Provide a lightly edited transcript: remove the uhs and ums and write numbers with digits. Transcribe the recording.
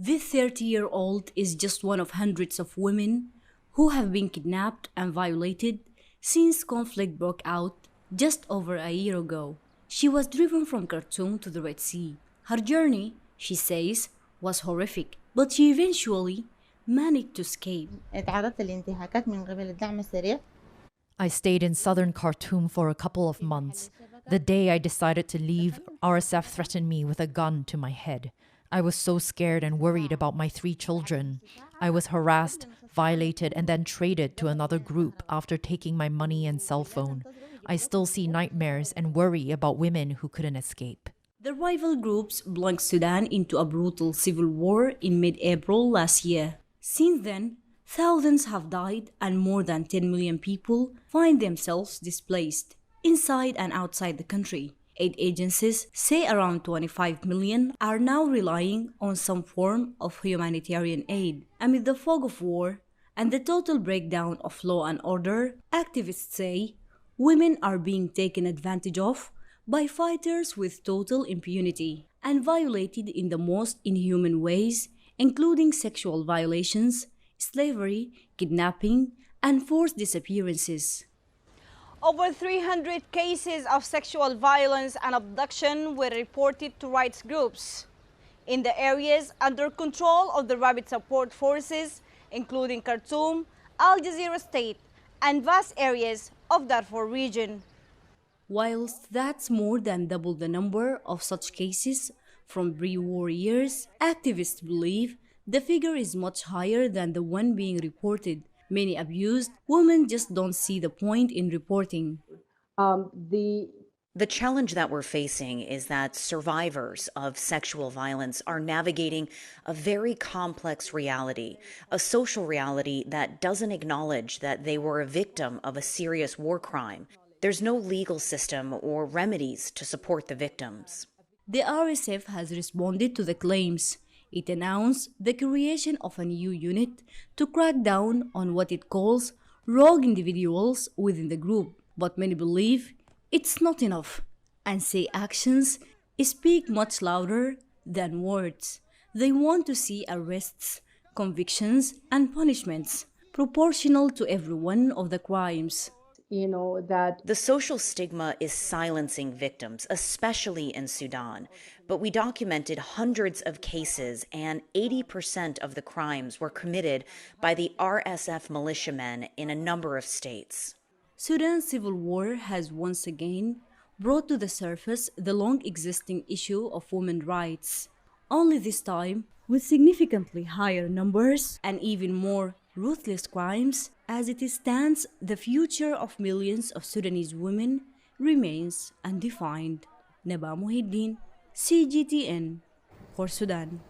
This 30-year-old is just one of hundreds of women who have been kidnapped and violated since conflict broke out just over a year ago. She was driven from Khartoum to the Red Sea. Her journey, she says, was horrific, but she eventually managed to escape. تعرضت لانتهاكات من قبل الدعم السريع. I stayed in southern Khartoum for a couple of months. The day I decided to leave, RSF threatened me with a gun to my head. I was so scared and worried about my 3 children. I was harassed, violated, and then traded to another group after taking my money and cell phone. I still see nightmares and worry about women who couldn't escape. The rival groups plunged Sudan into a brutal civil war in mid-April last year. Since then, thousands have died and more than 10 million people find themselves displaced inside and outside the country. Aid agencies say around 25 million are now relying on some form of humanitarian aid. Amid the fog of war and the total breakdown of law and order, activists say women are being taken advantage of by fighters with total impunity and violated in the most inhuman ways, including sexual violations, slavery, kidnapping, and forced disappearances. Over 300 cases of sexual violence and abduction were reported to rights groups in the areas under control of the rapid support forces, including Khartoum, Al Jazeera State, and vast areas of Darfur region. Whilst that's more than double the number of such cases from pre-war years, activists believe the figure is much higher than the one being reported. Many abused women just don't see the point in reporting. The challenge that we're facing is that survivors of sexual violence are navigating a very complex reality, a social reality that doesn't acknowledge that they were a victim of a serious war crime. There's no legal system or remedies to support the victims. The RSF has responded to the claims. It announced the creation of a new unit to crack down on what it calls rogue individuals within the group. But many believe it's not enough and say actions speak much louder than words. They want to see arrests, convictions, and punishments proportional to every one of the crimes. The social stigma is silencing victims, especially in Sudan. But we documented hundreds of cases, and 80% of the crimes were committed by the RSF militiamen in a number of states. Sudan's civil war has once again brought to the surface the long-existing issue of women's rights, only this time with significantly higher numbers and even more ruthless crimes. As it stands, the future of millions of Sudanese women remains undefined. Naba Muhiddin, CGTN, for Sudan.